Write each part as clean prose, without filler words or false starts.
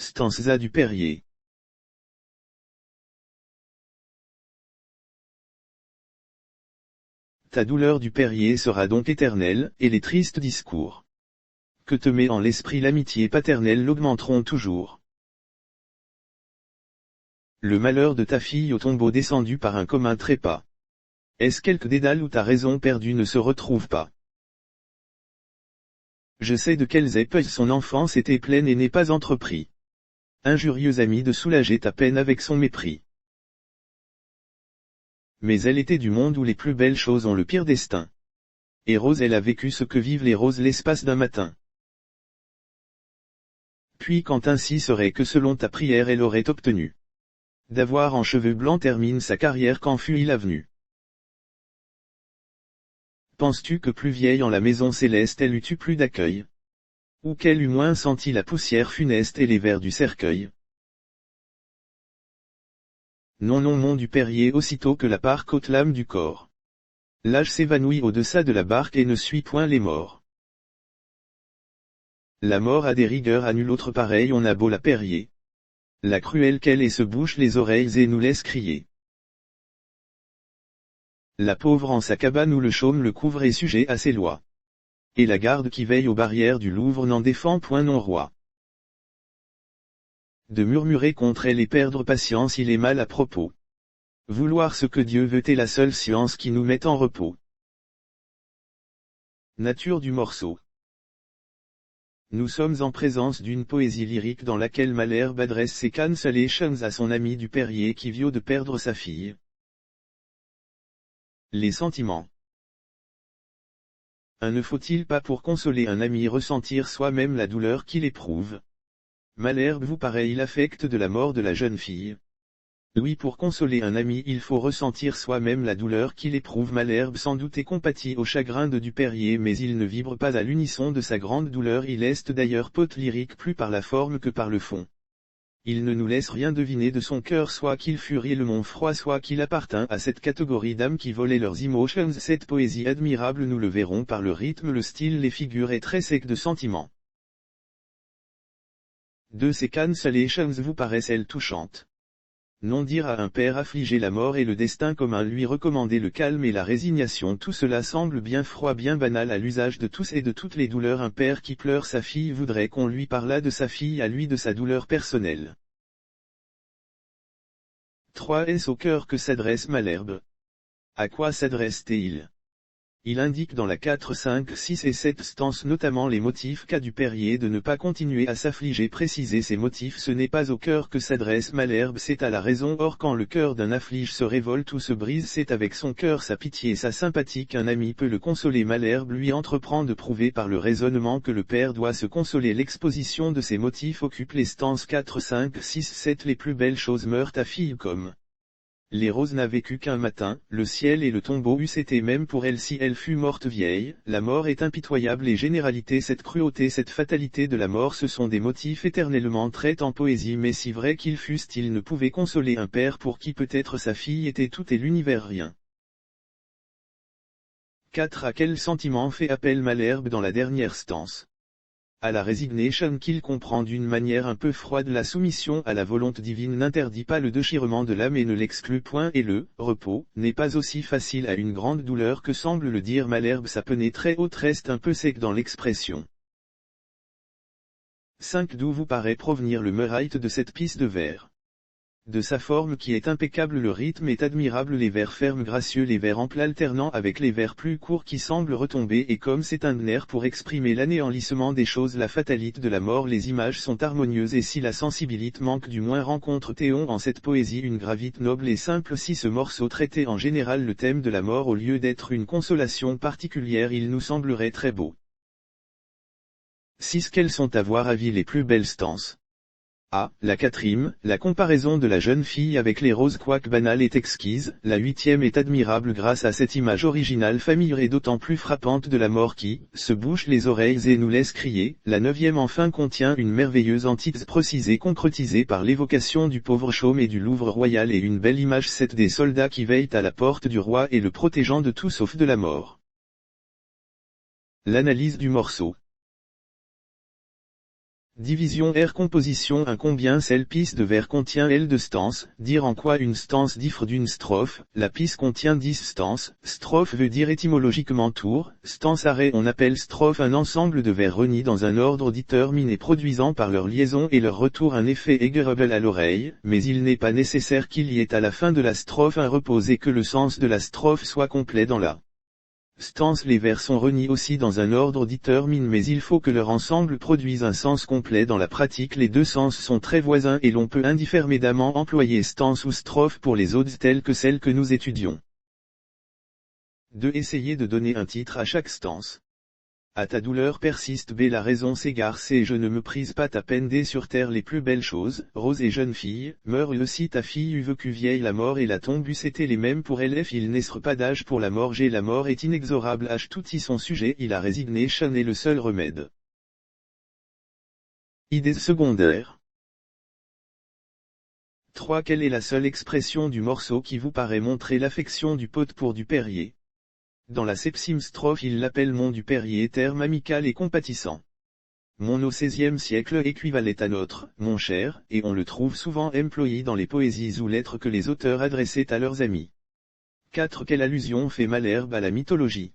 Stanza du Périer. Ta douleur du Périer sera donc éternelle, et les tristes discours que te met en l'esprit l'amitié paternelle l'augmenteront toujours. Le malheur de ta fille au tombeau descendu par un commun trépas. Est-ce quelque dédale où ta raison perdue ne se retrouve pas? Je sais de quelles épreuves son enfance était pleine et n'est pas entrepris. Injurieux ami de soulager ta peine avec son mépris. Mais elle était du monde où les plus belles choses ont le pire destin. Et Rose elle a vécu ce que vivent les roses l'espace d'un matin. Puis quand ainsi serait que selon ta prière elle aurait obtenu d'avoir en cheveux blancs termine sa carrière quand fut il avenue. Penses-tu que plus vieille en la maison céleste elle eût eu plus d'accueil? Ou qu'elle eût moins senti la poussière funeste et les vers du cercueil? Non non mon du Périer aussitôt que la part ôte l'âme du corps. L'âge s'évanouit au-deçà de la barque et ne suit point les morts. La mort a des rigueurs à nul autre pareil on a beau la Périer. La cruelle qu'elle et se bouche les oreilles et nous laisse crier. La pauvre en sa cabane où le chaume le couvre est sujet à ses lois. Et la garde qui veille aux barrières du Louvre n'en défend point non roi. De murmurer contre elle et perdre patience il est mal à propos. Vouloir ce que Dieu veut est la seule science qui nous met en repos. Nature du morceau. Nous sommes en présence d'une poésie lyrique dans laquelle Malherbe adresse ses cancellations à son ami du Périer qui vient de perdre sa fille. Les sentiments. Ne faut-il pas pour consoler un ami ressentir soi-même la douleur qu'il éprouve? Malherbe vous pareil l'affect de la mort de la jeune fille. Oui pour consoler un ami il faut ressentir soi-même la douleur qu'il éprouve. Malherbe sans doute est compatit au chagrin de du Périer mais il ne vibre pas à l'unisson de sa grande douleur. Il est d'ailleurs pote lyrique plus par la forme que par le fond. Il ne nous laisse rien deviner de son cœur soit qu'il fût réellement froid soit qu'il appartint à cette catégorie d'âmes qui volaient leurs emotions. Cette poésie admirable nous le verrons par le rythme, le style, les figures est très sec de sentiments. De ces cancellations vous paraissent-elles touchantes? Non dire à un père affligé la mort et le destin commun lui recommander le calme et la résignation tout cela semble bien froid bien banal à l'usage de tous et de toutes les douleurs. Un père qui pleure sa fille voudrait qu'on lui parlât de sa fille à lui de sa douleur personnelle. 3. Est-ce au cœur que s'adresse Malherbe? À quoi s'adresse-t-il? Il indique dans la 4, 5, 6 et 7 stances notamment les motifs qu'a du Périer de ne pas continuer à s'affliger. Préciser ces motifs ce n'est pas au cœur que s'adresse Malherbe c'est à la raison. Or quand le cœur d'un afflige se révolte ou se brise c'est avec son cœur sa pitié et sa sympathie qu'un ami peut le consoler. Malherbe lui entreprend de prouver par le raisonnement que le père doit se consoler. L'exposition de ces motifs occupe les stances 4, 5, 6, 7. Les plus belles choses meurent ta fille comme les roses n'a vécu qu'un matin, le ciel et le tombeau eussent été même pour elle si elle fut morte vieille. La mort est impitoyable et généralité, cette cruauté, cette fatalité de la mort ce sont des motifs éternellement traits en poésie mais si vrai qu'ils fussent ils ne pouvaient consoler un père pour qui peut-être sa fille était tout et l'univers rien. 4. À quel sentiment fait appel Malherbe dans la dernière stance? À la résignation qu'il comprend d'une manière un peu froide. La soumission à la volonté divine n'interdit pas le déchirement de l'âme et ne l'exclut point et le repos n'est pas aussi facile à une grande douleur que semble le dire Malherbe. Sa penée très haute reste un peu sec dans l'expression. 5. D'où vous paraît provenir le meurite de cette piste de vers? De sa forme qui est impeccable, le rythme est admirable, les vers fermes gracieux, les vers amples alternant avec les vers plus courts qui semblent retomber et comme c'est un air pour exprimer l'anéantissement des choses, la fatalité de la mort, les images sont harmonieuses et si la sensibilité manque du moins rencontre Théon en cette poésie une gravité noble et simple. Si ce morceau traitait en général le thème de la mort au lieu d'être une consolation particulière il nous semblerait très beau. 6. Quelles sont à voir avis les plus belles stances? A. La 4e, la comparaison de la jeune fille avec les roses quoique banale est exquise. La 8e est admirable grâce à cette image originale familière et d'autant plus frappante de la mort qui se bouche les oreilles et nous laisse crier. La 9e enfin contient une merveilleuse antithèse précisée concrétisée par l'évocation du pauvre chaume et du Louvre royal et une belle image 7 des soldats qui veillent à la porte du roi et le protégeant de tout sauf de la mort. L'analyse du morceau. Division R composition 1 combien celle piste de vers contient L de stances, dire en quoi une stance diffère d'une strophe, la piste contient 10 stances, strophe veut dire étymologiquement tour, stance arrêt on appelle strophe un ensemble de vers reniés dans un ordre déterminé produisant par leur liaison et leur retour un effet agréable à l'oreille, mais il n'est pas nécessaire qu'il y ait à la fin de la strophe un repos et que le sens de la strophe soit complet dans la stance. Les vers sont reniés aussi dans un ordre déterminé mais il faut que leur ensemble produise un sens complet dans la pratique. Les deux sens sont très voisins et l'on peut indifféremment employer stance ou strophe pour les odes telles que celles que nous étudions. 2. Essayer de donner un titre à chaque stance. A ta douleur persiste B la raison s'égare C je ne me prise pas ta peine D sur terre les plus belles choses, rose et jeune fille, meurt le si ta fille eût vécu vieille la mort et la tombe eussent été les mêmes pour elle F il n'est pas d'âge pour la mort G la mort est inexorable H tout y son sujet il a résigné Chen est le seul remède. Idées secondaires. 3. Quelle est la seule expression du morceau qui vous paraît montrer l'affection du pote pour Dupérier? Dans la 7e strophe il l'appelle mon Dupérier terme amical et compatissant. Mon au XVIe siècle équivalait à notre, mon cher, et on le trouve souvent employé dans les poésies ou lettres que les auteurs adressaient à leurs amis. 4. Quelle allusion fait Malherbe à la mythologie?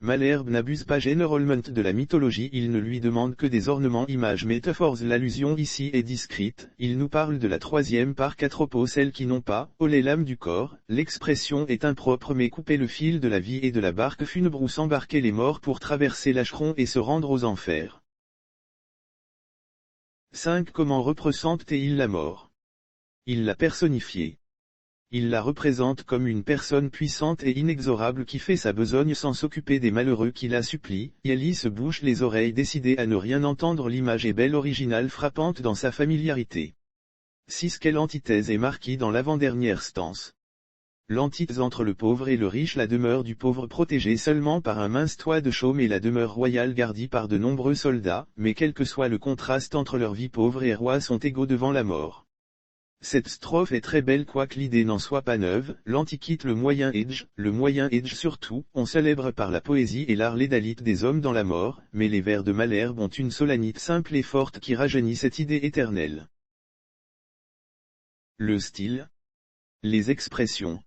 Malherbe n'abuse pas généralement de la mythologie, il ne lui demande que des ornements images métaphores. L'allusion ici est discrète, il nous parle de la 3e par 4 opos celles qui n'ont pas, oh les lames du corps, l'expression est impropre mais couper le fil de la vie et de la barque funèbre ou s'embarquer les morts pour traverser l'Acheron et se rendre aux enfers. 5. Comment représente-t-il la mort? Il l'a personnifiée. Il la représente comme une personne puissante et inexorable qui fait sa besogne sans s'occuper des malheureux qui la supplient. Yali se bouche les oreilles décidé à ne rien entendre. L'image est belle, originale, frappante dans sa familiarité. 6. Quelle antithèse est marquée dans l'avant-dernière stance? L'antithèse entre le pauvre et le riche, la demeure du pauvre protégée seulement par un mince toit de chaume et la demeure royale gardie par de nombreux soldats, mais quel que soit le contraste entre leur vie pauvre et roi sont égaux devant la mort. Cette strophe est très belle quoique l'idée n'en soit pas neuve, l'antiquité le moyen âge surtout, on célèbre par la poésie et l'art l'édalite des hommes dans la mort, mais les vers de Malherbe ont une solennité simple et forte qui rajeunit cette idée éternelle. Le style. Les expressions.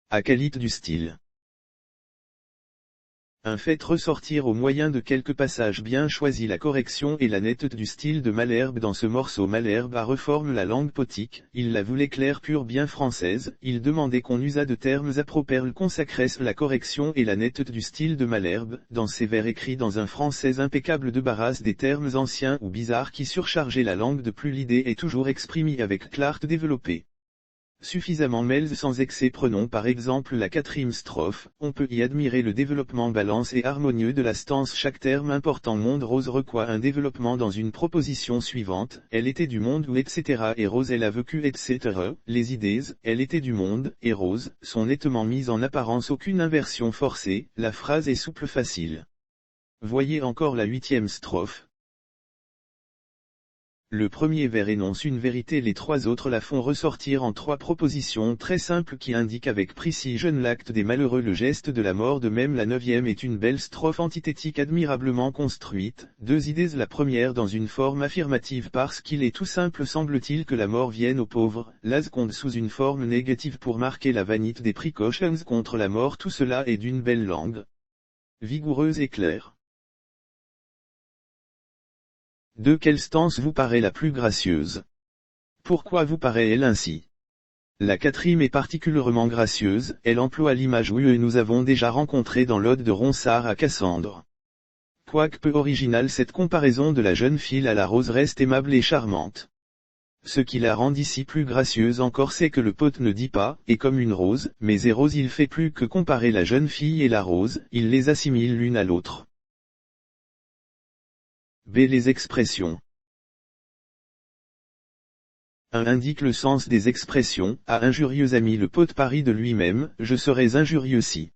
À qualité du style. Un fait ressortir au moyen de quelques passages bien choisis la correction et la netteté du style de Malherbe dans ce morceau. Malherbe a reforme la langue potique, il la voulait claire pure bien française, il demandait qu'on usât de termes appropriés consacresse la correction et la netteté du style de Malherbe, dans ses vers écrits dans un français impeccable débarrasse des termes anciens ou bizarres qui surchargeaient la langue de plus l'idée est toujours exprimée avec clarté développée. Suffisamment mêle sans excès. Prenons par exemple la 4e strophe, on peut y admirer le développement balance et harmonieux de la stance. Chaque terme important monde rose reçoit un développement dans une proposition suivante, elle était du monde ou etc. et rose elle a vécu etc. Les idées, elle était du monde, et rose, sont nettement mises en apparence aucune inversion forcée, la phrase est souple facile. Voyez encore la 8e strophe. Le premier vers énonce une vérité, les 3 autres la font ressortir en 3 propositions très simples qui indiquent avec précision l'acte des malheureux, le geste de la mort. De même la 9e est une belle strophe antithétique admirablement construite, 2 idées. La première dans une forme affirmative parce qu'il est tout simple semble-t-il que la mort vienne aux pauvres, la seconde sous une forme négative pour marquer la vanité des précautions contre la mort. Tout cela est d'une belle langue, vigoureuse et claire. 2. Quelle stance vous paraît la plus gracieuse? Pourquoi vous paraît-elle ainsi? La 4e est particulièrement gracieuse, elle emploie l'image que nous avons déjà rencontrée dans l'ode de Ronsard à Cassandre. Quoique peu originale, cette comparaison de la jeune fille à la rose reste aimable et charmante. Ce qui la rend ici plus gracieuse encore c'est que le pote ne dit pas « et comme une rose », mais « et rose », il fait plus que comparer la jeune fille et la rose, il les assimile l'une à l'autre. B. Les expressions. 1. Indique le sens des expressions. A. Injurieux ami, le pote parie de lui-même, je serais injurieux si.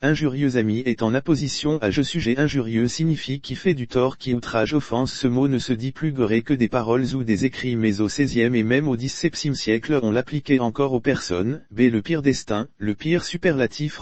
Injurieux ami est en apposition à je. Sujet injurieux signifie qui fait du tort, qui outrage, offense. Ce mot ne se dit plus goré que des paroles ou des écrits, mais au XVIe et même au XVIIe siècle on l'appliquait encore aux personnes. B. Le pire destin, le pire superlatif